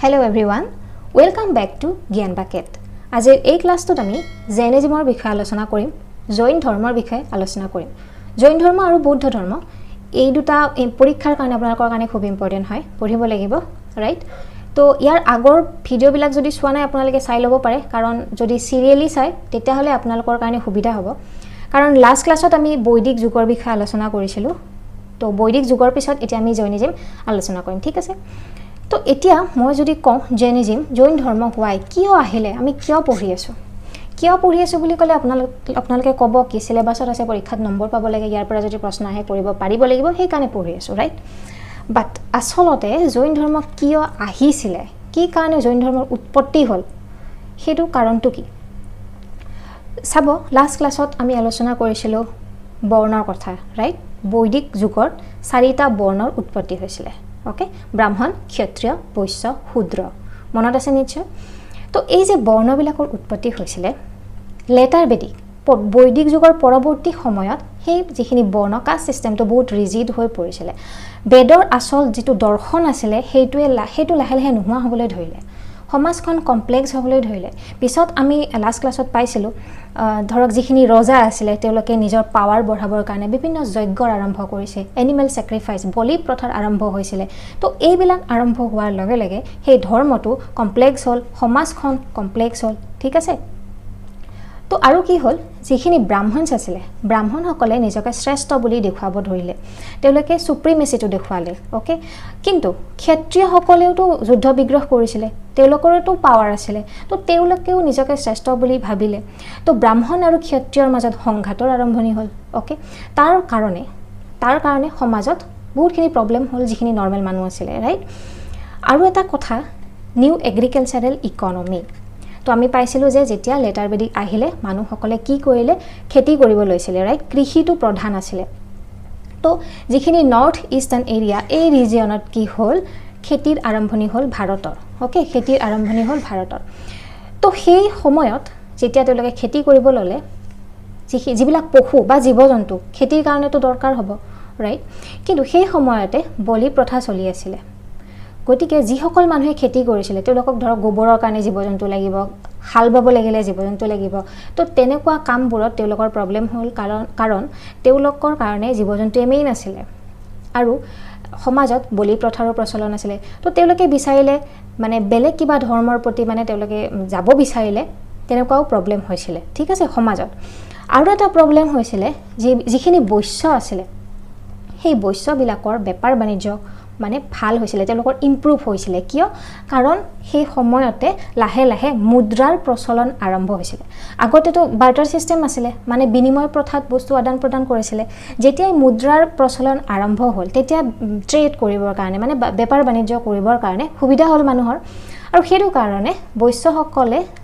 Hello everyone, welcome back to Gyan bucket. আজি এই ক্লাসটোত আমি জৈনিজমৰ বিষয়ে আলোচনা কৰিম, জৈন ধৰ্মৰ বিষয়ে আলোচনা কৰিম। জৈন ধৰ্ম আৰু বৌদ্ধ ধৰ্ম এই দুটা পৰীক্ষাৰ কাৰণে আপোনালোকৰ কাৰণে খুব ইম্পৰ্টেন্ট হয়, পঢ়িব লাগিব, ৰাইট? তো ইয়াৰ আগৰ ভিডিও বিলাক যদি চোৱা নাই আপোনালোকে চাই ল'ব পাৰে, কাৰণ যদি সিৰিয়ালি চাই তেতিয়া হলে আপোনালোকৰ কাৰণে সুবিধা হ'ব। কাৰণ লাষ্ট ক্লাছত আমি বৈদিক যুগৰ বিষয়ে আলোচনা কৰিছিলো। তো বৈদিক যুগৰ পিছত এতিয়া আমি জৈনিজম আলোচনা কৰিম, ঠিক আছে? তো এতিয়া মই যদি কওঁ জৈনিজম জৈন ধৰ্ম হোৱাই কিয় আহিলে, আমি কিয় পঢ়ি আছো বুলি ক'লে আপোনালোকে ক'ব কি সিলেবাছত আছে, পৰীক্ষাত নম্বৰ পাব লাগে, ইয়াৰ পৰা যদি প্ৰশ্ন আহে কৰিব পাৰিব লাগিব, সেই কাৰণে পঢ়ি আছো, ৰাইট? বাট আসলতে জৈন ধৰ্ম কিয় আহিছিলে, কি কাৰণে জৈন ধৰ্মৰ উৎপত্তি হ'ল, সেইটো কাৰণটো কি? চাব, লাষ্ট ক্লাছত আমি আলোচনা কৰিছিলো বৰ্ণৰ কথা, ৰাইট? বৈদিক যুগত 4টা বৰ্ণৰ উৎপত্তি হৈছিলে, ওকে? ব্ৰাহ্মণ, ক্ষত্ৰিয়, বৈশ্য, শূদ্ৰ, মনত আছে নিশ্চয়? তো এই যে বৰ্ণবিলাকৰ উৎপত্তি হৈছিলে লেটাৰ বৈদিক যুগৰ পৰৱৰ্তী সময়ত সেই যিখিনি বৰ্ণ কাষ্ট সিস্টেমটো বহুত ৰিজিড হৈ পৰিছিলে। বেদৰ আসল যিটো দৰ্শন আছিলে সেইটো লাহে লাহে নোহোৱা হ'বলৈ ধৰিলে, সমাজখন কমপ্লেক্স হ'বলৈ ধৰিলে। পিছত আমি লাষ্ট ক্লাছত পাইছিলোঁ ধৰক যিখিনি ৰজা আছিলে তেওঁলোকে নিজৰ পাৱাৰ বঢ়াবৰ কাৰণে বিভিন্ন যজ্ঞৰ আৰম্ভ কৰিছে, এনিমেল ছেক্ৰিফাইচ বলি প্ৰথাৰ আৰম্ভ হৈছিলে। তো এইবিলাক আৰম্ভ হোৱাৰ লগে লগে সেই ধৰ্মটো কমপ্লেক্স হ'ল, সমাজখন কমপ্লেক্স হ'ল, ঠিক আছে? তো আৰু কি হ'ল, যিখিনি ব্ৰাহ্মণছ আছিলে ব্ৰাহ্মণসকলে নিজকে শ্ৰেষ্ঠ বুলি দেখুৱাব ধৰিলে, তেওঁলোকে সুপ্ৰিমেচিটো দেখুৱালে, ওকে? কিন্তু ক্ষত্ৰিয়সকলেওতো যুদ্ধ বিগ্ৰহ কৰিছিলে, তেওঁলোকৰতো পাৱাৰ আছিলে, তো তেওঁলোকেও নিজকে শ্ৰেষ্ঠ বুলি ভাবিলে। তো ব্ৰাহ্মণ আৰু ক্ষত্ৰিয়ৰ মাজত সংঘাতৰ আৰম্ভণি হ'ল, ওকে? তাৰ কাৰণে সমাজত বহুতখিনি প্ৰব্লেম হ'ল যিখিনি নৰ্মেল মানুহ আছিলে, ৰাইট? আৰু এটা কথা, নিউ এগ্ৰিকালচাৰেল ইকনমি। তো আমি পাইছিলোঁ যে যেতিয়া লেটাৰ বেদিক আহিলে মানুহসকলে কি কৰিলে, খেতি কৰিব লৈছিলে, ৰাইট? কৃষিটো প্ৰধান আছিলে। তো যিখিনি নৰ্থ ইষ্টাৰ্ণ এৰিয়া এই ৰিজিয়নত কি হ'ল, খেতিৰ আৰম্ভণি হ'ল ভাৰতৰ, ওকে? খেতিৰ আৰম্ভণি হ'ল ভাৰতৰ। তো সেই সময়ত যেতিয়া তেওঁলোকে খেতি কৰিব ল'লে, যিবিলাক পশু বা জীৱ জন্তু খেতিৰ কাৰণেতো দৰকাৰ হ'ব, ৰাইট? কিন্তু সেই সময়তে বলি প্ৰথা চলি আছিলে। গতিকে যিসকল মানুহে খেতি কৰিছিলে তেওঁলোকক ধৰক গোবৰৰ কাৰণে জীৱ জন্তু লাগিব, হাল বাব লাগিলে জীৱ জন্তু লাগিব। তো তেনেকুৱা কামবোৰত তেওঁলোকৰ প্ৰব্লেম হ'ল, কাৰণ তেওঁলোকৰ কাৰণে জীৱ জন্তুৱে মেইন আছিলে আৰু সমাজত বলি প্ৰথাৰো প্ৰচলন আছিলে। তো তেওঁলোকে বিচাৰিলে মানে বেলেগ কিবা ধৰ্মৰ প্ৰতি মানে তেওঁলোকে যাব বিচাৰিলে, তেনেকুৱাও প্ৰব্লেম হৈছিলে, ঠিক আছে? সমাজত আৰু এটা প্ৰব্লেম হৈছিলে, যিখিনি বৈশ্য আছিলে সেই বৈশ্যবিলাকৰ বেপাৰ বাণিজ্য মানে ভাল হৈছিলে, তেওঁলোকৰ ইম্প্ৰুভ হৈছিলে। কিয়? কাৰণ সেই সময়তে লাহে লাহে মুদ্ৰাৰ প্ৰচলন আৰম্ভ হৈছিলে। আগতেতো বাৰ্টাৰ চিষ্টেম আছিলে, মানে বিনিময় প্ৰথাত বস্তু আদান প্ৰদান কৰিছিলে। যেতিয়াই মুদ্ৰাৰ প্ৰচলন আৰম্ভ হ'ল তেতিয়া ট্ৰেড কৰিবৰ কাৰণে মানে বেপাৰ বাণিজ্য কৰিবৰ কাৰণে সুবিধা হ'ল মানুহৰ, আৰু সেইটো কাৰণে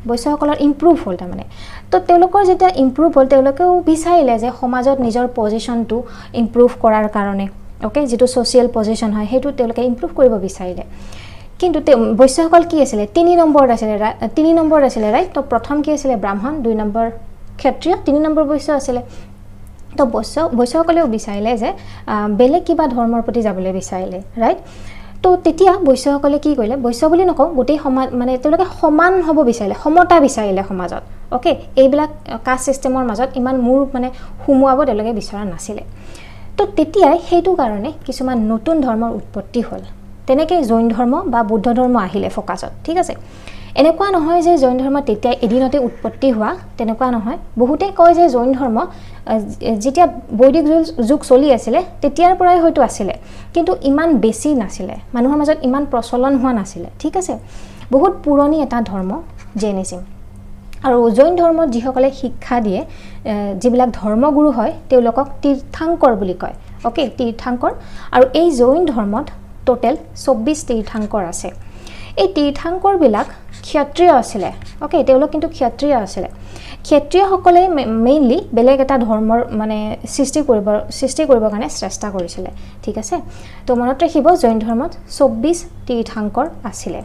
বৈশ্যসকলৰ ইম্প্ৰুভ হ'ল তাৰমানে। তো তেওঁলোকৰ যেতিয়া ইম্প্ৰুভ হ'ল তেওঁলোকেও বিচাৰিলে যে সমাজত নিজৰ পজিশ্যনটো ইম্প্ৰুভ কৰাৰ কাৰণে, ওকে? যিটো ছ'চিয়েল পজিশ্যন হয় সেইটো তেওঁলোকে ইম্প্ৰুভ কৰিব বিচাৰিলে। কিন্তু বৈশ্যসকল কি আছিলে, 3 নম্বৰত আছিলে, ৰাইট? তো প্ৰথম কি আছিলে, ব্ৰাহ্মণ, 2 নম্বৰ ক্ষত্ৰিয়, 3 নম্বৰ বৈশ্য আছিলে। তো বৈশ্যসকলেও বিচাৰিলে যে বেলেগ কিবা ধৰ্মৰ প্ৰতি যাবলৈ বিচাৰিলে, ৰাইট? তো তেতিয়া বৈশ্যসকলে কি কৰিলে, বৈশ্য বুলি নকওঁ, গোটেই সমাজ মানে তেওঁলোকে সমান হ'ব বিচাৰিলে, সমতা বিচাৰিলে সমাজত, ওকে? এইবিলাক কাষ্ট ছিষ্টেমৰ মাজত ইমান মূৰ মানে সুমুৱাব তেওঁলোকে বিচৰা নাছিলে। তো তেতিয়াই সেইটো কাৰণে কিছুমান নতুন ধৰ্মৰ উৎপত্তি হ'ল। তেনেকৈ জৈন ধৰ্ম বা বুদ্ধ ধৰ্ম আহিলে ফ'কাছত, ঠিক আছে? এনেকুৱা নহয় যে জৈন ধৰ্ম তেতিয়া এদিনতে উৎপত্তি হোৱা, তেনেকুৱা নহয়। বহুতে কয় যে জৈন ধৰ্ম যেতিয়া বৈদিক যুগ চলি আছিলে তেতিয়াৰ পৰাই হয়তো আছিলে, কিন্তু ইমান বেছি নাছিলে, মানুহৰ মাজত ইমান প্ৰচলন হোৱা নাছিলে, ঠিক আছে? বহুত পুৰণি এটা ধৰ্ম জৈনিজম। আৰু জৈন ধৰ্মত যিসকলে শিক্ষা দিয়ে, যিবিলাক ধৰ্মগুৰু হয় তেওঁলোকক তীৰ্থাংকৰ বুলি কয়, ওকে? তীৰ্থাংকৰ। আৰু এই জৈন ধৰ্মত টোটেল 24 তীৰ্থাংকৰ আছে। এই তীৰ্থাংকৰবিলাক ক্ষত্ৰিয় আছিলে, ওকে? তেওঁলোক কিন্তু ক্ষত্ৰিয় আছিলে। ক্ষত্ৰিয়সকলে মেইনলি বেলেগ এটা ধৰ্মৰ মানে সৃষ্টি কৰিবৰ কাৰণে চেষ্টা কৰিছিলে, ঠিক আছে? তো মনত ৰাখিব জৈন ধৰ্মত 24 তীৰ্থাংকৰ আছিলে।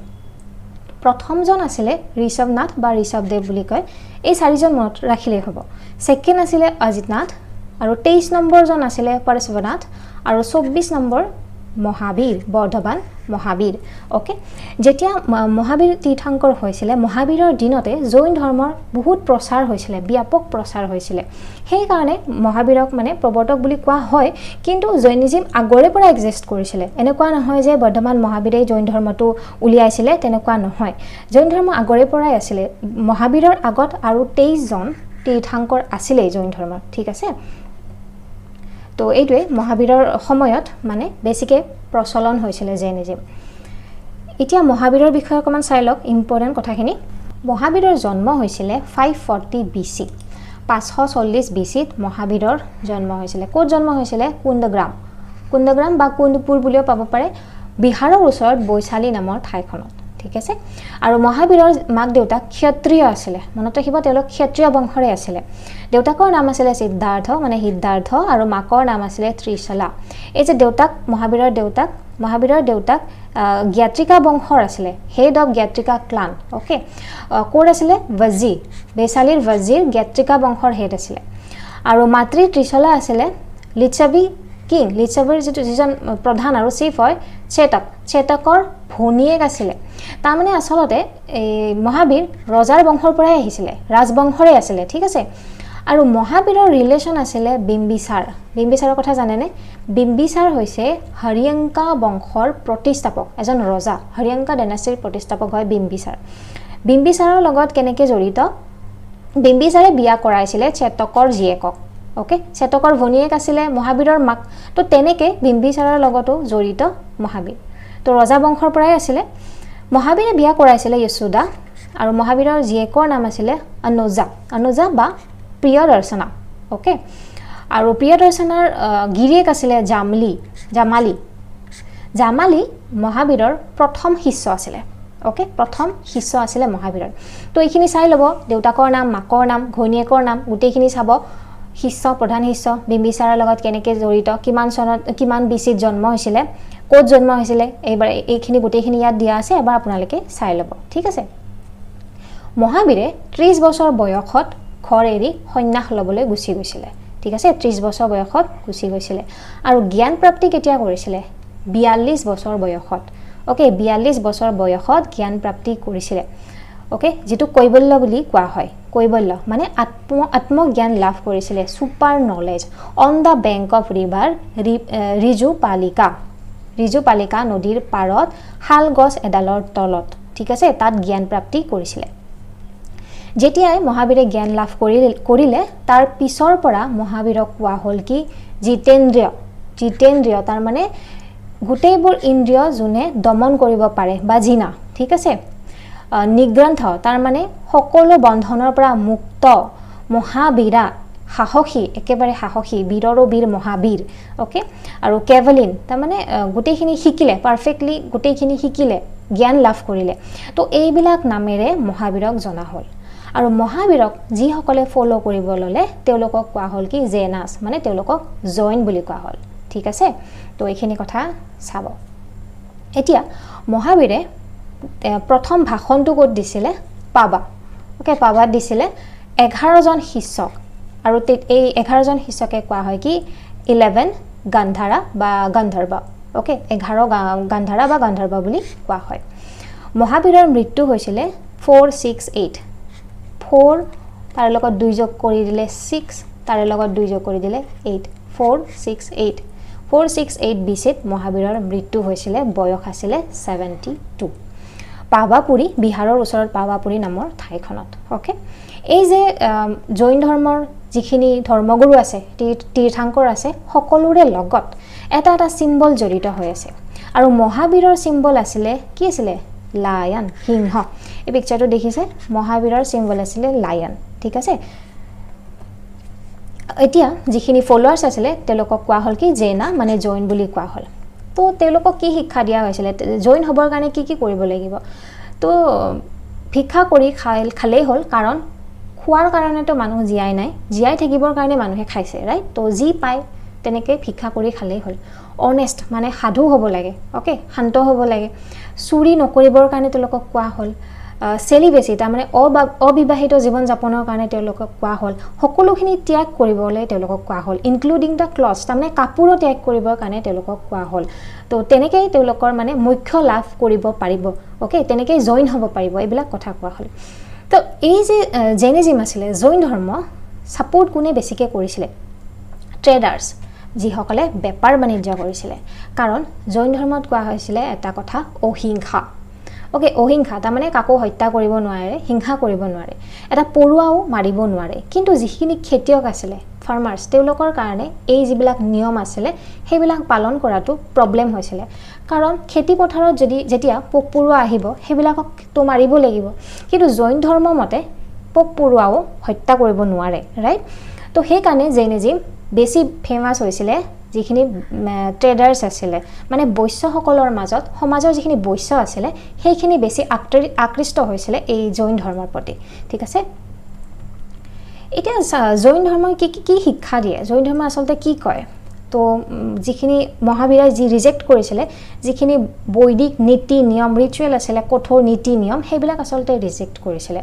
প্ৰথমজন আছিলে ঋষভনাথ বা ঋষভদেৱ বুলি কয়, এই 4জন মনত ৰাখিলেই হ'ব। ছেকেণ্ড আছিলে অজিতনাথ, আৰু 23 নম্বৰজন আছিলে পৰশৱনাথ, আৰু 24 নম্বৰ মহাবীৰ বৰ্ধৱান মহাবীৰ ওকে যেতিয়া মহাবীৰ তীर्थাঙ্কৰ হৈছিল মহাবীৰৰ দিনতে জৈন ধৰ্মৰ বহুত প্ৰচাৰ হৈছিল ব্যাপক প্ৰচাৰ হৈছিল সেই কাৰণে মহাবীৰক মানে প্ৰৱৰ্তক বুলি কোৱা হয় কিন্তু জৈনিজম আগৰে পৰা এক্সিষ্ট কৰিছিল এনেকুৱা নহয় যে বৰ্তমান মহাবীৰে জৈন ধৰ্মটো উলিয়াইছিল তেনেকুৱা নহয় জৈন ধৰ্ম আগৰে পৰাই আছিল মহাবীৰৰ আগত আৰু 23 জন তীर्थাঙ্কৰ আছিল জৈন ধৰ্মৰ ঠিক আছে তো এইটোৱে মহাবীৰৰ সময়ত মানে বেছিকে প্ৰচলন হৈছিল জৈনিজম এতিয়া মহাবীৰৰ বিষয়ে অকমান চাই লওক ইম্পৰ্টেন্ট কথাখিনি মহাবীৰৰ জন্ম হৈছিল 540 BC 540 BCত মহাবীৰৰ জন্ম হৈছিল কোত জন্ম হৈছিল কুন্দগ্ৰাম বা কুন্দপুৰ বুলিও পাব পাৰে বিহাৰৰ ওচৰত বৈশালী নামৰ ঠাইখনত ঠিক আছে আৰু মহাবীৰৰ মাক দেউতাক ক্ষত্ৰিয় আছিল মনত ৰাখিব তেওঁলোক ক্ষত্ৰিয় বংশৰে আছিল দেউতাকৰ নাম আছিল সিদ্ধাৰ্থ মানে সিদ্ধাৰ্থ আৰু মাকৰ নাম আছিল ত্ৰিশলা এই যে দেউতাক মহাবীৰৰ দেউতাক জ্ঞাত্ৰিকা বংশৰ আছিল হেড অফ জ্ঞাত্ৰিকা ক্লান ওকে কোৰ আছিল वजीर বৈশালীৰ वजीर জ্ঞাত্ৰিকা বংশৰ হেড আছিল আৰু মাতৃ ত্ৰিশলা আছিল লিচ্ছাবি কিং লিচ্ছাবিৰ যিজন প্ৰধান আৰু চিফ হয় চেতকৰ ভনীয়েক আছিল তাৰ মানে আসলতে মহাবীৰ ৰজাৰ বংশৰ পৰাই আহিছিল ৰাজবংশৰে আছিল ঠিক আছে আৰু মহাবীৰৰ ৰিলেশন আছিল বিম্বিসাৰৰ কথা জানেনে বিম্বিসাৰ হৈছে হৰিয়ংকা বংশৰ প্ৰতিষ্ঠাপক এজন ৰজা হৰিয়ংকা ডাইনাষ্টিৰ প্ৰতিষ্ঠাপক হয় বিম্বিসাৰৰ লগত কেনেকৈ জড়িত বিম্বিসাৰে বিয়া কৰাইছিল চেতকৰ জীয়েকক ওকে চেতকৰ ভনীয়েক আছিল মহাবীৰৰ মাক তো তেনেকৈ বিম্বিসাৰৰ লগতো জড়িত মহাবীৰ তো ৰজা বংশৰ পৰাই আছিল মহাবীৰে বিয়া কৰাইছিল যশোদা আৰু মহাবীৰৰ জীয়েকৰ নাম আছিল অনুজা বা প্ৰিয়দৰ্শনা ওকে আৰু প্ৰিয়দৰ্শনাৰ গিৰিয়েক আছিল জামালি মহাবীৰৰ প্ৰথম শিষ্য আছিল ওকে প্ৰথম শিষ্য আছিল মহাবীৰৰ তো এইখিনি চাই ল'ব দেউতাকৰ নাম মাকৰ নাম ঘৈণীয়েকৰ নাম গোটেইখিনি চাব শিষ্য প্ৰধান শিষ্য বিম্বিসাৰৰ লগত কেনেকৈ জড়িত কিমান চনত কিমান BCত জন্ম হৈছিল কোত জন্ম হৈছিল এইবাৰ এইখিনি গোটেইখিনি ইয়াত দিয়া আছে এবাৰ আপোনালোকে চাই ল'ব ঠিক আছে মহাবীৰে 30 বছৰ বয়সত ঘৰ এৰি সন্ন্যাস ল'বলৈ গুচি গৈছিল ঠিক আছে 30 বছৰ বয়সত গুচি গৈছিল আৰু জ্ঞান প্ৰাপ্তি কেতিয়া কৰিছিল 42 বছৰ বয়সত ওকে 42 বছৰ বয়সত জ্ঞান প্ৰাপ্তি কৰিছিল ওকে যেটো কৈবল্য বুলি কোৱা হয় কৈবল্য মানে আত্মজ্ঞান লাভ কৰিছিল super knowledge on the bank of river Rijupalika নদীৰ পাৰত হাল গছ এডালৰ তলত ঠিক আছে তাত জ্ঞান প্ৰাপ্তি কৰিছিল যেতিয়াই মহাবীৰে জ্ঞান লাভ কৰিলে তাৰ পিছৰ পৰা মহাবীৰক কোৱা হ'ল কি জিতেন্দ্ৰিয় তাৰ মানে গোটেইবোৰ ইন্দ্ৰিয় যোনে দমন কৰিব পাৰে বা জিনা ঠিক আছে নিগ্ৰন্থ তাৰ মানে সকলো বন্ধনৰ পৰা মুক্ত মহাবীৰা সাহসী একেবাৰে সাহসী বীৰৰ বীৰ মহাবীৰ ওকে আৰু কেভলিন তাৰ মানে গোটেইখিনি শিকিলে পাৰফেক্টলি গোটেইখিনি শিকিলে জ্ঞান লাভ কৰিলে তো এইবিলাক নামেৰে মহাবীৰক জনা হ'ল আৰু মহাবীৰক যিসকলে ফলো কৰিব ললে তেওঁলোকক কোৱা হ'ল কি জেনাস মানে তেওঁলোকক জৈন বুলি কোৱা হ'ল ঠিক আছে তো এইখিনি কথা চাব এতিয়া মহাবীৰে প্ৰথম ভাষণটো ক'ত দিছিলে পাবা ওকে পাবাত দিছিলে 11 জন শিষ্যক আৰু এই 11 জন শিষ্যকে কোৱা হয় কি 11 গান্ধাৰা বা গন্ধৰ্ব ওকে 11 গান্ধাৰা বা গন্ধৰ্ব বুলি কোৱা হয় মহাবীৰৰ মৃত্যু হৈছিল 468 4 তাৰ লগত 2 যোগ কৰি দিলে 6 তাৰ লগত 2 যোগ কৰি দিলে 8 468 BCত মহাবীৰৰ মৃত্যু হৈছিল বয়স আছিল 72 পাৱাপুৰী বিহাৰৰ ওচৰত পাৱাপুৰী নামৰ ঠাইখনত ওকে এই যে জৈন ধৰ্মৰ যিখিনি ধৰ্মগুৰু আছে তীर्थাঙ্কৰ আছে সকলোৰে লগত এটা সিম্বল জড়িত হৈ আছে আৰু মহাবীৰৰ সিম্বল আছিল কি আছিল লায়ন সিংহ এই পিকচাৰটো দেখিছে মহাবীৰৰ সিম্বল আছিল লায়ন ঠিক আছে এতিয়া যিখিনি ফলোৱাৰ্স আছিল তেওঁলোকক কোৱা হ'ল কি জেনা মানে জৈন বুলি কোৱা হ'ল তো তেওঁলোকক কি শিক্ষা দিয়া হৈছিল জৈন হবৰ কাৰণে কি কৰিব লাগিব তো ভিক্ষা কৰি খালেই হ'ল কাৰণ খোৱাৰ কাৰণে তো মানুহ জিয়াই নাই জিয়াই থাকিবৰ কাৰণে মানুহে খাইছে ৰাইট তো যি পায় তেনেকৈ ভিক্ষা কৰি খালেই হ'ল অনেষ্ট মানে সাধু হ'ব লাগে ওকে শান্ত হ'ব লাগে চুৰি নকৰিবৰ কাৰণে তেওঁলোকক কোৱা হ'ল সেলিবেসি তাৰমানে অবিবাহিত জীৱন যাপনৰ কাৰণে তেওঁলোকক কোৱা হ'ল সকলোখিনি ত্যাগ কৰিবলৈ তেওঁলোকক কোৱা হ'ল ইনক্লুডিং দা ক্লথ তাৰমানে কাপোৰো ত্যাগ কৰিবৰ কাৰণে তেওঁলোকক কোৱা হ'ল তো তেনেকৈ তেওঁলোকৰ মানে মুখ্য লাভ কৰিব পাৰিব ওকে তেনেকৈ জইন হ'ব পাৰিব এইবিলাক কথা কোৱা হ'ল তো এই যে জৈনিজম আছিলে জৈন ধৰ্ম সাপোৰ্ট কোনে বেছিকৈ কৰিছিলে ট্ৰেডাৰ্ছ যিসকলে বেপাৰ বাণিজ্য কৰিছিলে কাৰণ জৈন ধৰ্মত কোৱা হৈছিলে এটা কথা অহিংসা ওকে অহিংসা তাৰমানে কাকো হত্যা কৰিব নোৱাৰে হিংসা কৰিব নোৱাৰে এটা পৰুৱাও মাৰিব নোৱাৰে কিন্তু যিখিনি খেতিয়ক আছিলে ফাৰ্মাৰ্ছ তেওঁলোকৰ কাৰণে এই যিবিলাক নিয়ম আছিলে সেইবিলাক পালন কৰাটো প্ৰব্লেম হৈছিলে কাৰণ খেতি পথাৰত যেতিয়া পোক পৰুৱা আহিব সেইবিলাকক তো মাৰিব লাগিব কিন্তু জৈন ধৰ্ম মতে পোক পৰুৱাও হত্যা কৰিব নোৱাৰে ৰাইট তো সেইকাৰণে জৈনিজম বেছি ফেমাছ হৈছিলে যিখিনি ট্ৰেডাৰ্ছ আছিলে মানে বৈশ্যসকলৰ মাজত সমাজৰ যিখিনি বৈশ্য আছিলে সেইখিনি বেছি আকৃষ্ট হৈছিলে এই জৈন ধৰ্মৰ প্ৰতি ঠিক আছে এতিয়া জৈন ধৰ্মই কি শিক্ষা দিয়ে জৈন ধৰ্ম আচলতে কি কয় তো যিখিনি মহাবীৰাই যি ৰিজেক্ট কৰিছিলে যিখিনি বৈদিক নীতি নিয়ম ৰিচুৱেল আছিলে কঠোৰ নীতি নিয়ম সেইবিলাক আচলতে ৰিজেক্ট কৰিছিলে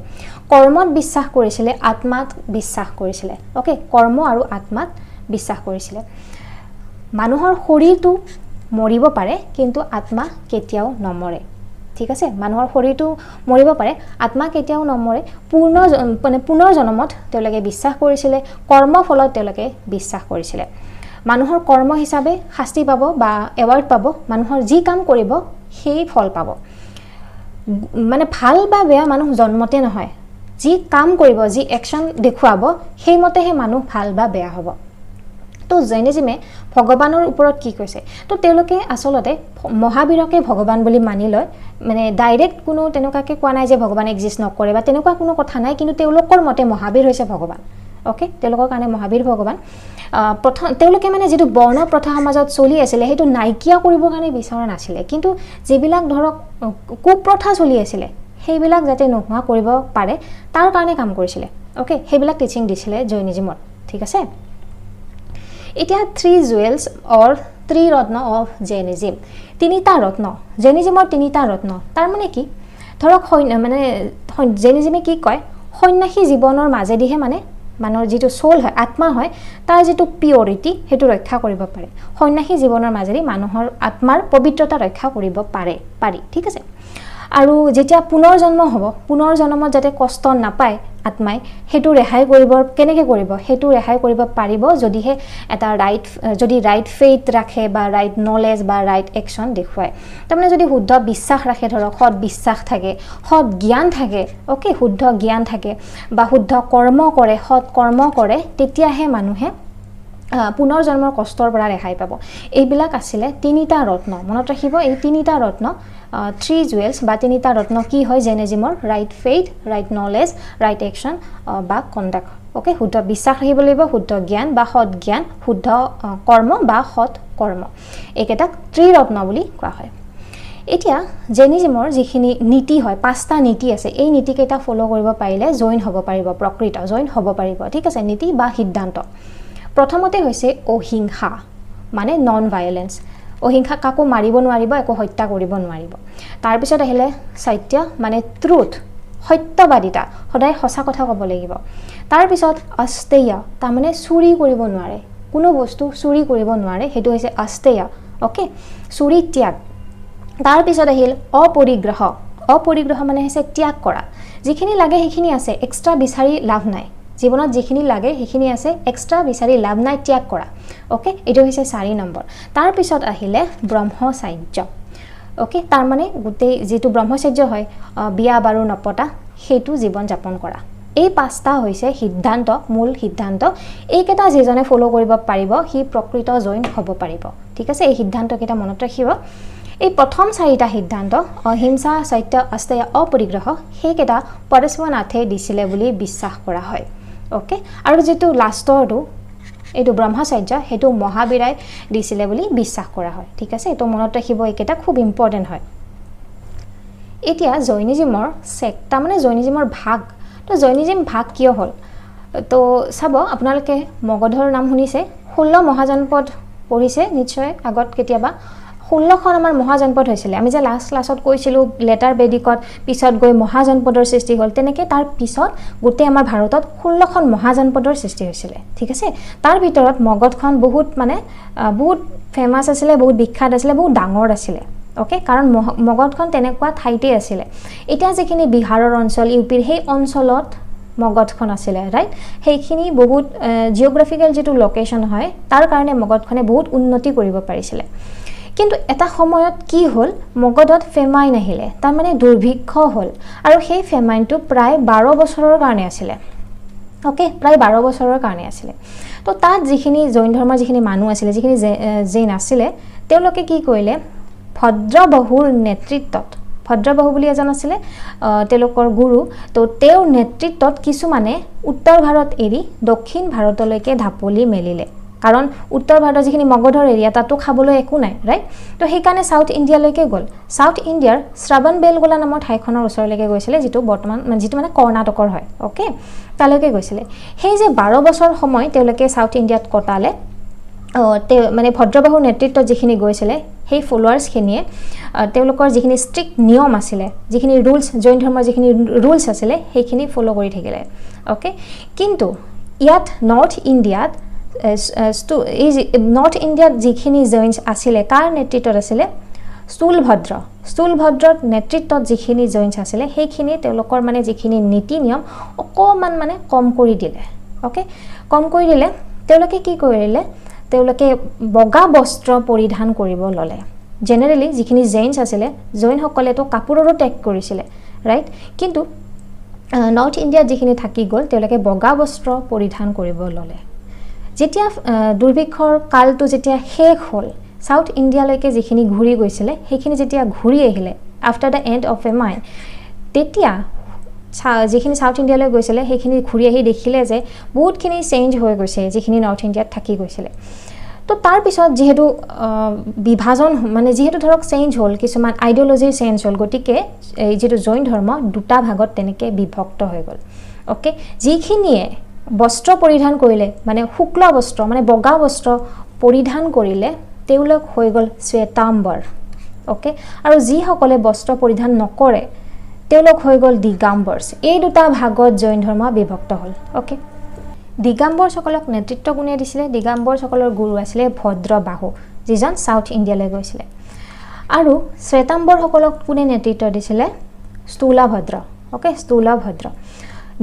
কৰ্মত বিশ্বাস কৰিছিলে আত্মাত বিশ্বাস কৰিছিলে ওকে কৰ্ম আৰু আত্মাত বিশ্বাস কৰিছিলে মানুহৰ শৰীৰটো মৰিব পাৰে কিন্তু আত্মা কেতিয়াও নমৰে ঠিক আছে মানুহৰ শৰীৰটো মৰিব পাৰে আত্মা কেতিয়াও নমৰে পুনৰ জন্মত তেওঁলোকে বিশ্বাস কৰিছিলে কৰ্মফলত তেওঁলোকে বিশ্বাস কৰিছিলে মানুহৰ কৰ্ম হিচাপে শাস্তি পাব বা এৱাৰ্ড পাব মানুহৰ যি কাম কৰিব সেই ফল পাব মানে ভাল বা বেয়া মানুহ জন্মতে নহয় যি কাম কৰিব যি একশ্যন দেখুৱাব সেইমতেহে মানুহ ভাল বা বেয়া হ'ব তো জৈনিজমে ভগৱানৰ ওপৰত কি কৈছে তো তেওঁলোকে আসলতে মহাবীৰকে ভগৱান বুলি মানি লয় মানে ডাইৰেক্ট কোনো তেনেকুৱাকে কোৱা নাই যে ভগৱান এক্সিষ্ট নকৰে বা তেনেকুৱা কোনো কথা নাই কিন্তু তেওঁলোকৰ মতে মহাবীৰ হৈছে ভগৱান ওকে তেওঁলোকৰ কাৰণে মহাবীৰ ভগৱান প্ৰথম তেওঁলোকে মানে যেটো বৰ্ণ প্ৰথা সমাজত চলি আছিল হেতু নাইকিয়া কৰিবৰ কাৰণে বিচৰা নাছিলে কিন্তু যিবিলাক ধৰক কুপ্ৰথা চলি আছিল সেইবিলাক যাতে নোহোৱা কৰিব পাৰে তাৰ কাৰণে কাম কৰিছিলে ওকে সেইবিলাক টিচিং দিছিলে জৈনিজমত ঠিক আছে এতিয়া 3 জুৱেলছ অৰ 3 ৰত্ন অফ জৈনিজম তিনিটা ৰত্ন জৈনিজমৰ তিনিটা ৰত্ন তাৰ মানে কি ধৰক মানে জৈনিজমে কি কয় সন্ন্যাসী জীৱনৰ মাজেদিহে মানে মানুহৰ যেটো সোল হয় আত্মা হয় তাৰ যেটো পিউৰিটি হেতু ৰক্ষা কৰিব পাৰে সন্ন্যাসী জীৱনৰ মাজেদি মানুহৰ আত্মাৰ পবিত্ৰতা ৰক্ষা কৰিব পাৰি ঠিক আছে আৰু যেতিয়া পুনৰ জন্ম হ'ব পুনৰ জন্মত যাতে কষ্ট নাপায় আত্মাই হেতু ৰেহাই কৰিব কেনেকৈ কৰিব হেতু ৰেহাই কৰিব পাৰিব যদিহে এটা ৰাইট ফেইথ ৰাখে বা ৰাইট নলেজ বা ৰাইট একশ্যন দেখুৱায় তাৰমানে যদি শুদ্ধ বিশ্বাস ৰাখে ধৰক সৎ বিশ্বাস থাকে সৎ জ্ঞান থাকে ওকে শুদ্ধ জ্ঞান থাকে বা শুদ্ধ কৰ্ম কৰে সৎ কৰ্ম কৰে তেতিয়াহে মানুহে পুনৰ জন্মৰ কষ্টৰ পৰা ৰেহাই পাব এইবিলাক আছিল তিনিটা ৰত্ন মনত ৰাখিব এই তিনিটা ৰত্ন 3 জুৱেলছ বা তিনিটা ৰত্ন কি হয় জৈনিজমৰ right faith right knowledge right action বা কণ্ডাক্ট ওকে শুদ্ধ বিশ্বাস ৰাখিব লাগিব শুদ্ধ জ্ঞান বা সৎ জ্ঞান শুদ্ধ কৰ্ম বা সৎ কৰ্ম এইকেইটাক ত্ৰিৰত্ন বুলি কোৱা হয় এতিয়া জৈনিজমৰ যিখিনি নীতি হয় পাঁচটা নীতি আছে এই নীতিকেইটা ফলো কৰিব পাৰিলে জৈন হ'ব পাৰিব প্ৰকৃত জৈন হ'ব পাৰিব ঠিক আছে নীতি বা সিদ্ধান্ত প্ৰথমতে হৈছে অহিংসা মানে নন ভায়োলেন্স অহিংসা কাকো মাৰিব নোৱাৰিব একো হত্যা কৰিব নোৱাৰিব তাৰ পিছত আহিলে সত্য মানে ট্ৰুথ সত্যবাদিতা সদায় সঁচা কথা ক'ব লাগিব তাৰ পিছত অস্তেয় তাৰ মানে চুৰি কৰিব নোৱাৰে কোনো বস্তু চুৰি কৰিব নোৱাৰে হেতু হৈছে অস্তেয় ওকে চুৰি ত্যাগ তাৰ পিছত আহিল অপৰিগ্ৰহ মানে হৈছে ত্যাগ কৰা যিখিনি লাগে সেইখিনি আছে এক্সট্ৰা বিচাৰি লাভ নাই জীৱনত যিখিনি লাগে সেইখিনি আছে এক্সট্ৰা বিচাৰি লাভ নাই ত্যাগ কৰা ওকে এটো হৈছে 4 নম্বৰ তাৰ পিছত আহিলে ব্ৰহ্মচৰ্য ওকে তাৰ মানে গুটেই যেটো ব্ৰহ্মচৰ্য হয় বিয়া বাৰু নপতা হেতু জীৱন যাপন কৰা এই পাঁচটা হৈছে সিদ্ধান্ত মূল সিদ্ধান্ত এইকেটা যিজনে ফলো কৰিব পাৰিব হি প্ৰকৃত জৈন হ'ব পাৰিব ঠিক আছে এই সিদ্ধান্ত কেটা মনত ৰাখিব এই প্ৰথম চাৰিটা সিদ্ধান্ত অহিংসা সত্য অস্তেয় অপৰিগ্ৰহ হেকেটা পৰশৱনাথে দিছিলে বুলি বিশ্বাস কৰা হয় ওকে আৰু যেটো লাষ্টৰটো এইটো ব্ৰহ্মচৰ্য হেতু মহাবীৰাই দিছিলে বুলি বিশ্বাস কৰা হয় ঠিক আছে এটো মনত ৰাখিব এইকেটা খুব ইম্পৰ্টেন্ট হয় এতিয়া জৈনিজমৰ সেক্টা মানে জৈনিজমৰ ভাগ তো জৈনিজম ভাগ কিয় হল তো চাব আপোনালোকে মগধৰ নাম শুনিছে 16 মহাজনপদ পঢ়িছে নিশ্চয় আগত কেতিয়াবা 16খন আমাৰ মহাজনপদ হৈছিল আমি যে লাষ্ট ক্লাছত কৈছিলো লেটাৰ বেদিকত পিছত গৈ মহাজনপদৰ সৃষ্টি হ'ল তেনেকে তাৰ পিছত গোটেই আমাৰ ভাৰতত 16খন মহাজনপদৰ সৃষ্টি হৈছিল ঠিক আছে তাৰ ভিতৰত মগধখন বহুত মানে বহুত ফেমাস আছিল বহুত বিখ্যাত আছিল বহুত ডাঙৰ আছিল ওকে কাৰণ মগধখন তেনেকুৱা ঠাইতে আছিল এটা যেখিনি বিহাৰৰ অঞ্চল ইউপিৰ সেই অঞ্চলত মগধখন আছিল ৰাইট সেইখিনি বহুত জিওগ্ৰাফিক্যাল যেটো লোকেশন হয় তাৰ কাৰণে মগধখনে বহুত উন্নতি কৰিব পাৰিছিল কিন্তু এটা সময়ত কি হ'ল মগধত ফেমাইন আহিলে তাৰ মানে দুৰ্ভিক্ষ হ'ল আৰু সেই ফেমাইনটো প্ৰায় 12 বছৰৰ কাৰণে আছিল ওকে প্ৰায় 12 বছৰৰ কাৰণে আছিল তো তাত যিখিনি জৈন ধৰ্মৰ যিখিনি মানুহ আছিল যিখিনি জৈন আছিল তেওঁলোকে কি কৰিলে ভদ্ৰবাহুৰ নেতৃত্বত ভদ্ৰবাহু বুলি এজন আছিল তেওঁলোকৰ গুৰু তো তেওঁৰ নেতৃত্বত কিছু মানে উত্তৰ ভাৰত এৰি দক্ষিণ ভাৰতলৈকে ঢাপলি মেলিলে কাৰণ উত্তৰ ভাৰতৰ যিখিনি মগধৰ এৰিয়া তাতো খাবলৈ একো নাই ৰাইট তো সেইকাৰণে সাউথ ইণ্ডিয়ালৈকে গ'ল সাউথ ইণ্ডিয়াৰ শ্ৰাৱণবেলগোলা নামৰ ঠাইখনৰ ওচৰলৈকে গৈছিল যেটো বৰ্তমান যেটো মানে কৰ্ণাটকৰ হয় ওকে তালৈকে গৈছিল সেই যে 12 বছৰ সময় তেওঁলোকে সাউথ ইণ্ডিয়াত কটালে মানে ভদ্ৰবাহুৰ নেতৃত্বত যিখিনি গৈছিল সেই ফলোৱাৰ্স খিনিয়ে তেওঁলোকৰ যিখিনি ষ্ট্ৰিক্ট নিয়ম আছিল যিখিনি ৰুলছ জৈন ধৰ্মৰ যিখিনি ৰুলছ আছিল সেইখিনি ফলো কৰি থাকিলে ওকে কিন্তু ইয়াত নৰ্থ ইণ্ডিয়াত নৰ্থ ইণ্ডিয়াত যিখিনি জৈনছ আছিল কাৰ নেতৃত্বত আছিল স্থূলভদ্ৰৰ নেতৃত্বত যিখিনি জৈনছ আছিল সেইখিনি তেওঁলোকৰ মানে যিখিনি নীতি নিয়ম অকমান মানে কম কৰি দিলে ওকে কম কৰি দিলে তেওঁলোকে কি কৰিলে তেওঁলোকে বগা বস্ত্ৰ পৰিধান কৰিব ললে জেনাৰেলি যিখিনি জৈনছ আছিল জৈন সকলে তো কাপোৰৰো ত্যাগ কৰিছিল ৰাইট কিন্তু নৰ্থ ইণ্ডিয়াত যিখিনি থাকি গ'ল তেওঁলোকে বগা বস্ত্ৰ পৰিধান কৰিব ললে যেতিয়া দুৰ্ভিক্ষৰ কালটো যেতিয়া শেষ হ'ল সাউথ ইণ্ডিয়ালৈকে যিখিনি ঘূৰি গৈছিল সেইখিনি যেতিয়া ঘূৰি আহিলে আফটাৰ দ্য এণ্ড অফ ফেমাইন তেতিয়া যিখিনি সাউথ ইণ্ডিয়ালৈ গৈছিল সেইখিনি ঘূৰি আহি দেখিলে যে বহুতখিনি চেঞ্জ হৈ গৈছে যিখিনি নৰ্থ ইণ্ডিয়াত থাকি গৈছিল তো তাৰ পিছত যেহেতু বিভাজন মানে যেহেতু ধৰক চেঞ্জ হ'ল কিছুমান আইডিওলজি চেঞ্জ হ'ল গতিকে এই যেটো জৈন ধৰ্ম দুটা ভাগত তেনেকে বিভক্ত হৈ গ'ল ওকে যিখিনিয়ে বস্ত্ৰ পৰিধান কৰিলে মানে শুক্ল বস্ত্ৰ মানে বগা বস্ত্ৰ পৰিধান কৰিলে তেওঁলোক হৈ গ'ল শ্বেতাম্বৰ ওকে আৰু যি সকলে বস্ত্ৰ পৰিধান নকৰে তেওঁলোক হৈ গ'ল দিগাম্বৰ্স এই দুটা ভাগত জৈন ধৰ্ম বিভক্ত হ'ল ওকে দিগাম্বৰ সকলক নেতৃত্ব কোনে দিছিলে দিগাম্বৰ সকলৰ গুৰু আছিল ভদ্ৰবাহু যিজন সাউথ ইণ্ডিয়ালৈ গৈছিল আৰু শ্বেতাম্বৰ সকলক কোনে নেতৃত্ব দিছিল স্থূলভদ্ৰ ওকে স্থূলভদ্ৰ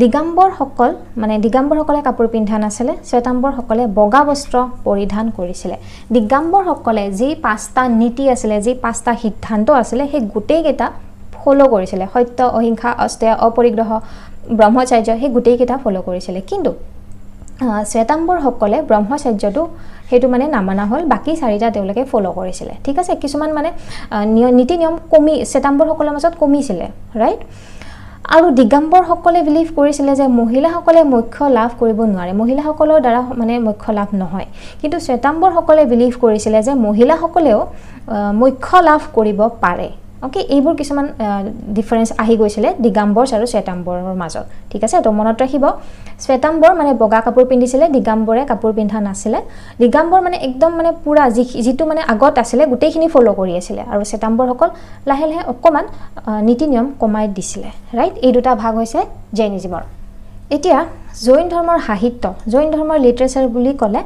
দিগাম্বৰ সকলে কাপোৰ পিন্ধা নাছিল শ্বেতাম্বৰ সকলে বগা বস্ত্ৰ পৰিধান কৰিছিল দিগাম্বৰ সকলে যি পাঁচটা নীতি আছিল যি পাঁচটা সিদ্ধান্ত আছিল সেই গোটেই কেইটা ফলো কৰিছিল সত্য অহিংসা অস্তেয় অপৰিগ্ৰহ ব্ৰহ্মচৰ্য সেই গোটেই কেইটা ফলো কৰিছিল কিন্তু শ্বেতাম্বৰ সকলে ব্ৰহ্মচৰ্যটো হেতু মানে নামানা হ'ল বাকি চাৰিটা তেওঁলোকে ফলো কৰিছিল ঠিক আছে কিছুমান মানে নীতি নিয়ম কমি শ্বেতাম্বৰ সকলৰ মাজত কমিছিল ৰাইট আৰু দিগাম্বৰ সকলে বিলিভ কৰিছিল যে মহিলাসকলে মুখ্য লাভ কৰিব নোৱাৰে মহিলাসকলৰ দ্বাৰা মানে মুখ্য লাভ নহয় কিন্তু শ্বেতাম্বৰ সকলে বিলিভ কৰিছিল যে মহিলাসকলেও মুখ্য লাভ কৰিব পাৰে ওকে এইবোৰ কিছুমান ডিফাৰেন্স আহি গৈছিল দিগাম্বৰ আৰু শ্বেতাম্বৰৰ মাজত ঠিক আছে তো মনত ৰাখিব শ্বেতাম্বৰ মানে বগা কাপোৰ পিন্ধিছিল দিগাম্বৰে কাপোৰ পিন্ধা নাছিল দিগাম্বৰ মানে একদম মানে পুৰা যিটো মানে আগত আছিল গোটেইখিনি ফলো কৰি আছিল আৰু শ্বেতাম্বৰ সকল লাহে লাহে অকমান নীতি নিয়ম কমাই দিছিল ৰাইট এই দুটা ভাগ হৈছে জৈনিজমৰ এতিয়া জৈন ধৰ্মৰ সাহিত্য জৈন ধৰ্মৰ লিটাৰেচাৰ বুলি ক'লে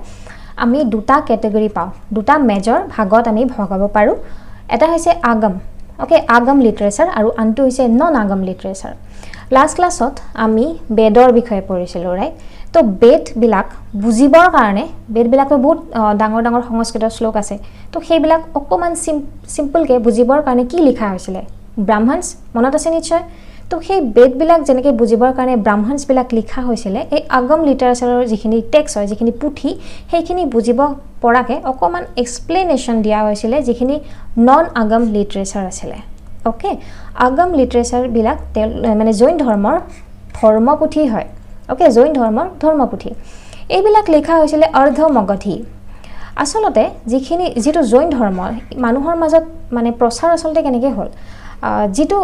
আমি দুটা ক্যাটেগৰি পাওঁ দুটা মেজৰ ভাগত আমি ভগাব পাৰো এটা হৈছে আগম ওকে আগম লিটাৰেচাৰ আৰু আনটো হৈছে নন আগম লিটাৰেচাৰ লাষ্ট ক্লাছত আমি বেদৰ বিষয়ে পঢ়িছিলো ৰাইট তো বেদ বিলাক বুজিবৰ কাৰণে বেদ বিলাকৰ বহুত ডাঙৰ ডাঙৰ সংস্কৃত শ্লোক আছে তো সেইবিলাক অকমান সিম্পল কে বুজিবৰ কাৰণে কি লিখা হৈছিল ব্ৰাহ্মণস মনত আছে নিশ্চয় তো সেই বেদ বিলাক যেনেকৈ বুজিবৰ কাৰণে ব্ৰাহ্মণস বিলাক লিখা হৈছিল এই আগম লিটাৰেচাৰৰ যিখিনি টেক্সট হয় যিখিনি পুথি সেইখিনি বুজিব পৰাকে অকমান এক্সপ্লেনেশ্যন দিয়া হৈছিল যিখিনি নন আগম লিটাৰেচাৰ আছিল ওকে আগম লিটাৰেচাৰ বিলাক মানে জৈন ধৰ্মৰ ধৰ্মপুথি হয় ওকে জৈন ধৰ্মৰ ধৰ্মপুথি এইবিলাক লিখা হৈছিল অৰ্ধ মগধী আসলতে যিটো জৈন ধৰ্ম মানুহৰ মাজত মানে প্ৰচাৰ আসলতে কেনেকৈ হ'ল যিটো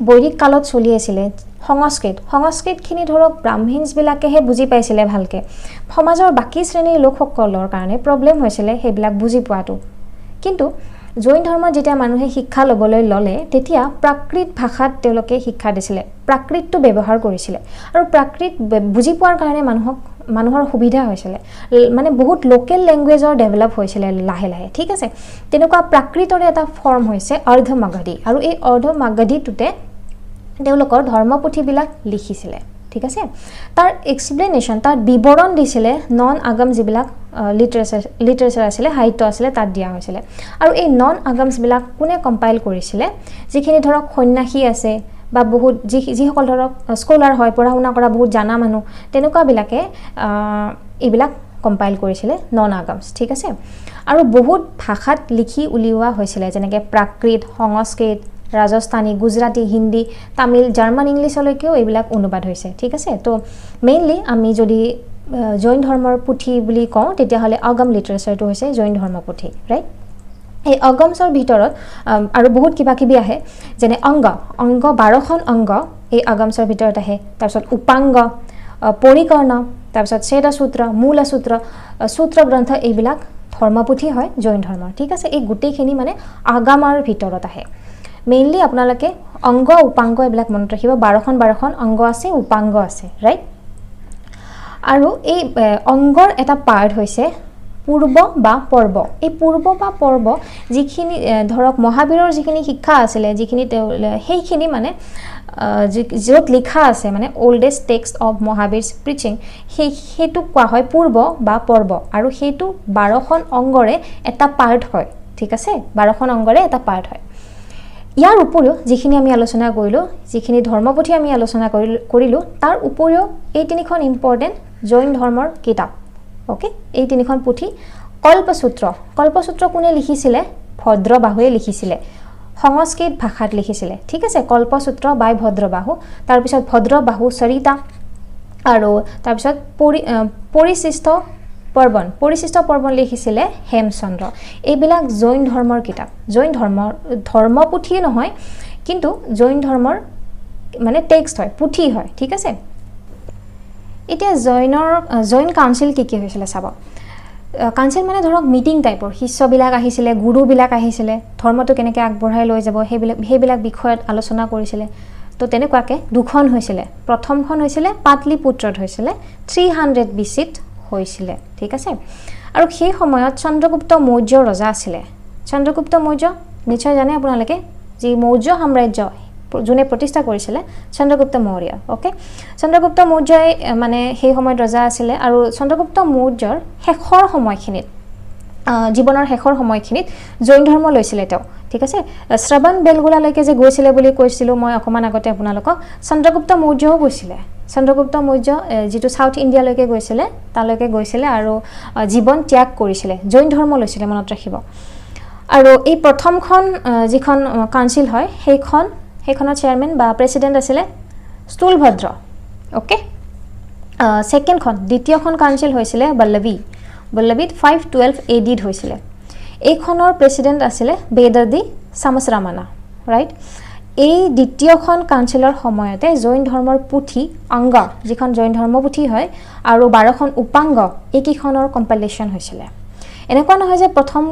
বৈদিক কালত চলি আছিল সংস্কৃতখিনি ধৰক ব্ৰাহ্মণস বিলাকেহে বুজি পাইছিলে ভালকে সমাজৰ বাকি শ্ৰেণীৰ লোকসকলৰ কাৰণে প্ৰবলেম হৈছিল সেইবিলাক বুজি পোৱাটো কিন্তু জৈন ধৰ্মত যেতিয়া মানুহে শিক্ষা ল'বলৈ ল'লে তেতিয়া প্ৰাকৃত ভাষাত তেওঁলোকে শিক্ষা দিছিলে প্ৰাকৃতটো ব্যৱহাৰ কৰিছিলে আৰু প্ৰাকৃত বুজি পোৱাৰ কাৰণে মানুহৰ সুবিধা হৈছিলে মানে বহুত লোকেল ল্যাঙ্গুৱেজৰ ডেভেলপ হৈছিলে লাহে লাহে ঠিক আছে তেনেকুৱা প্ৰাকৃতৰে এটা ফৰ্ম হৈছে অৰ্ধ মাগধী আৰু এই অৰ্ধ মাগধীটোতে তেওঁলোকৰ ধৰ্মপুথিবিলাক লিখিছিলে ঠিক আছে তাৰ এক্সপ্লেনেশন তাৰ বিৱৰণ দিছিলে নন আগম যিবিলাক লিটাৰেচাৰ আছিলে সাহিত্য আছিলে তাত দিয়া হৈছিল আৰু এই নন আগমছ বিলাক কোনে কম্পাইল কৰিছিলে যিখিনি ধৰক সন্ন্যাসী আছে বা বহুত যিসকল ধৰক স্কলাৰ হয় পঢ়া শুনা কৰা বহুত জানা মানুহ তেনেকুৱা বিলাকে এইবিলাক কম্পাইল কৰিছিলে নন আগমছ ঠিক আছে আৰু বহুত ভাষাত লিখি উলিওৱা হৈছিলে যেনেকৈ প্ৰাকৃত সংস্কৃত ৰাজস্থানী গুজৰাটী হিন্দী তামিল জাৰ্মান ইংলিছলৈকেও এইবিলাক অনুবাদ হৈছে ঠিক আছে তো মেইনলি আমি যদি জৈন ধৰ্মৰ পুথি বুলি কওঁ তেতিয়াহ'লে আগম লিটাৰেচাৰটো হৈছে জৈন ধৰ্ম পুথি ৰাইট এই আগমছৰ ভিতৰত আৰু বহুত কিবা কিবি আহে যেনে অংগ 12খন অংগ এই আগমছৰ ভিতৰত আহে তাৰপিছত উপাংগ পৰিকৰ্ণ তাৰপিছত ছেদসূত্ৰ মূলসূত্ৰ সূত্ৰ গ্ৰন্থ এইবিলাক ধৰ্মপুথি হয় জৈন ধৰ্মৰ ঠিক আছে এই গোটেইখিনি মানে আগমৰ ভিতৰত আহে মেইনলি আপোনালোকে অংগ উপাংগ এইবিলাক মনত ৰাখিব 12খন অংগ আছে উপাংগ আছে ৰাইট আৰু এই অংগৰ এটা পাৰ্ট হৈছে পূৰ্ব বা পৰ্ব এই পূৰ্ব বা পৰ্ব যিখিনি ধৰক মহাবীৰৰ যিখিনি শিক্ষা আছিলে যিখিনি সেইখিনি মানে য'ত লিখা আছে মানে ওল্ডেষ্ট টেক্সট অফ মহাবীৰছ প্ৰিচিং সেইটো কোৱা হয় পূৰ্ব বা পৰ্ব আৰু সেইটো 12খন অংগৰে এটা পাৰ্ট হয় ঠিক আছে 12খন অংগৰে এটা পাৰ্ট হয় ইয়াৰ উপৰিও যিখিনি আমি আলোচনা কৰিলো যিখিনি ধৰ্মপুথি আমি আলোচনা কৰিলো তাৰ উপৰিও এই তিনিখন ইম্পৰ্টেন্ট জৈন ধৰ্মৰ কিতাপ ওকে এই তিনিখন পুথি কল্পসূত্ৰ কোনে লিখিছিলে ভদ্ৰবাহুৱে লিখিছিলে সংস্কৃত ভাষাত লিখিছিলে ঠিক আছে কল্পসূত্ৰ বাই ভদ্ৰবাহু তাৰ পিছত ভদ্ৰবাহু চৰিতা আৰু তাৰ পিছত পৰিশিষ্ট পৰ্বন লিখিছিলে হেমচন্দ্ৰ এইবিলাক জৈন ধৰ্মৰ কিতাপ জৈন ধৰ্মপুথি নহয় কিন্তু জৈন ধৰ্মৰ মানে টেক্সট হয় পুথি হয় ঠিক আছে এতিয়া জৈন কাউন্সিল কি হৈছিলে চাব কাউন্সিল মানে ধৰক মিটিং টাইপৰ শিষ্যবিলাক আহিছিলে গুৰুবিলাক আহিছিলে ধৰ্মটো কেনেকৈ আগবঢ়াই লৈ যাব সেইবিলাক বিষয়ত আলোচনা কৰিছিলে তো তেনেকুৱাকৈ দুখন হৈছিলে প্ৰথমখন হৈছিলে পাটলিপুত্ৰত হৈছিলে 300 BC-ত হৈছিলে ঠিক আছে আৰু সেই সময়ত চন্দ্ৰগুপ্ত মৌৰ্য ৰজা আছিলে চন্দ্ৰগুপ্ত মৌৰ্য নিশ্চয় জানে আপোনালোকে যি মৌৰ্য সাম্ৰাজ্য যোনে প্ৰতিষ্ঠা কৰিছিলে চন্দ্ৰগুপ্ত মৌৰ্য ওকে চন্দ্ৰগুপ্ত মৌৰ্যই মানে সেই সময়ত ৰজা আছিলে আৰু চন্দ্ৰগুপ্ত মৌৰ্যৰ শেষৰ সময়খিনিত জীৱনৰ শেষৰ সময়খিনিত জৈন ধৰ্ম লৈছিলে তেওঁ ঠিক আছে শ্ৰৱণ বেলগুলালৈকে যে গৈছিলে বুলি কৈছিলো মই অকমান আগতে আপোনালোকক চন্দ্ৰগুপ্ত মৌৰ্যও গৈছিলে চন্দ্ৰগুপ্ত মৌৰ্য যেটো সাউথ ইণ্ডিয়ালৈকে গৈছিলে তালৈকে গৈছিলে আৰু জীৱন ত্যাগ কৰিছিলে জৈন ধৰ্ম লৈছিলে মনত ৰাখিব আৰু এই প্ৰথমখন যিখন কাউন্সিল হয় সেইখনৰ চেয়াৰম্যান বা প্ৰেসিডেন্ট আছিলে স্থূলভদ্ৰ ওকে সেকেন্ডখন দ্বিতীয়খন কাউন্সিল হৈছিলে বল্লভীত 512 AD হৈছিলে এইখনৰ প্ৰেসিডেন্ট আছিলে বেদৰ্দি সামসৰামানা ৰাইট এই দ্বিতীয়খন কাউন্সিলৰ সময়তে জৈন ধৰ্মৰ পুথি অংগ যিখন জৈন ধৰ্ম পুথি হয় আৰু 12খন উপাংগ এইকিখনৰ কম্পাইলেচন হৈছিলে এনেকুৱা নহয় যে প্ৰথম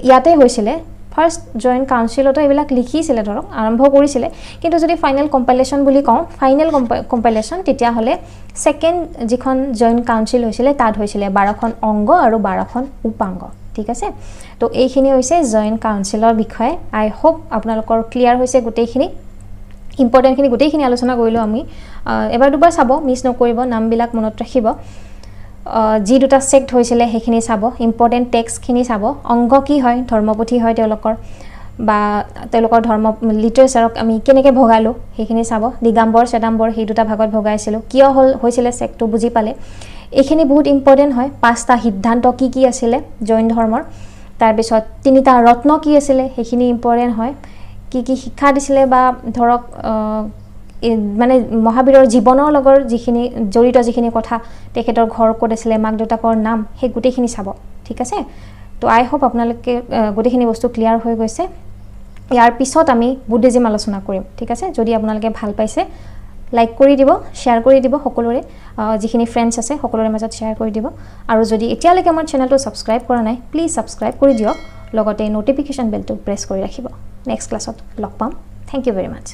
ইয়াতে হৈছিলে ফাৰ্স্ট জইন কাউন্সিলতো এইবিলাক লিখিছিলে ধৰক আৰম্ভ কৰিছিলে কিন্তু যদি ফাইনাল কম্পাইলেচন বুলি কওঁ ফাইনাল কম্পাইলেচন তেতিয়া হলে সেকেন্ড যিখন জইন কাউন্সিল হৈছিলে তাত হৈছিলে 12খন অংগ আৰু 12খন উপাংগ ঠিক আছে তো এইখিনি হৈছে জইন কাউন্সিলৰ বিষয়ে আই হোপ আপোনালোকৰ ক্লিয়াৰ হৈছে গোটেইখিনি ইম্পৰ্টেন্ট খিনি গোটেইখিনি আলোচনা কৰিলো আমি এবাৰ দুবাৰ চাব মিছ নকৰিব নামবিলাক মনত ৰাখিব যি দুটা সেক্ট হৈছিলে সেইখিনি চাব ইম্পৰ্টেন্ট টেক্সটখিনি চাব অংগ কি হয় ধৰ্মপুথি হয় তেওঁলোকৰ বা তেওঁলোকৰ ধৰ্ম লিটাৰেচাৰক আমি কেনেকৈ ভগালো সেইখিনি চাব দিগাম্বৰ সেদাম্বৰ সেই দুটা ভাগত ভগাইছিলো কিয় হৈছিলে সেক্টটো বুজি পালে এইখিনি বহুত ইম্পৰ্টেন্ট হয় পাঁচটা সিদ্ধান্ত কি আছিলে জৈন ধৰ্মৰ তাৰ পিছত তিনিটা ৰত্ন কি আছিলে সেইখিনি ইম্পৰ্টেন্ট হয় কি শিক্ষা দিছিলে বা ধৰক মানে মহাবীৰৰ জীৱনৰ লগৰ যিখিনি জড়িত যিখিনি কথা তেখেতৰ ঘৰ ক'ত আছিলে মাক দেউতাকৰ নাম সেই গোটেইখিনি চাব ঠিক আছে তো আই হোপ আপোনালোকে গোটেইখিনি বস্তু ক্লিয়াৰ হৈ গৈছে ইয়াৰ পিছত আমি বুদ্ধিজম আলোচনা কৰিম ঠিক আছে যদি আপোনালোকে ভাল পাইছে লাইক কৰি দিব শেয়াৰ কৰি দিব সকলোৰে যিখিনি ফ্ৰেণ্ডছ আছে সকলোৰে মাজত শেয়াৰ কৰি দিব আৰু যদি এতিয়ালৈকে আমাৰ চেনেলটো সাবস্ক্ৰাইব কৰা নাই প্লিজ সাবস্ক্ৰাইব কৰি দিয়ক লগতে নটিফিকেশ্যন বেলটো প্ৰেছ কৰি ৰাখিব নেক্সট ক্লাছত লগ পাম থ্যাংক ইউ ভেৰি মাচ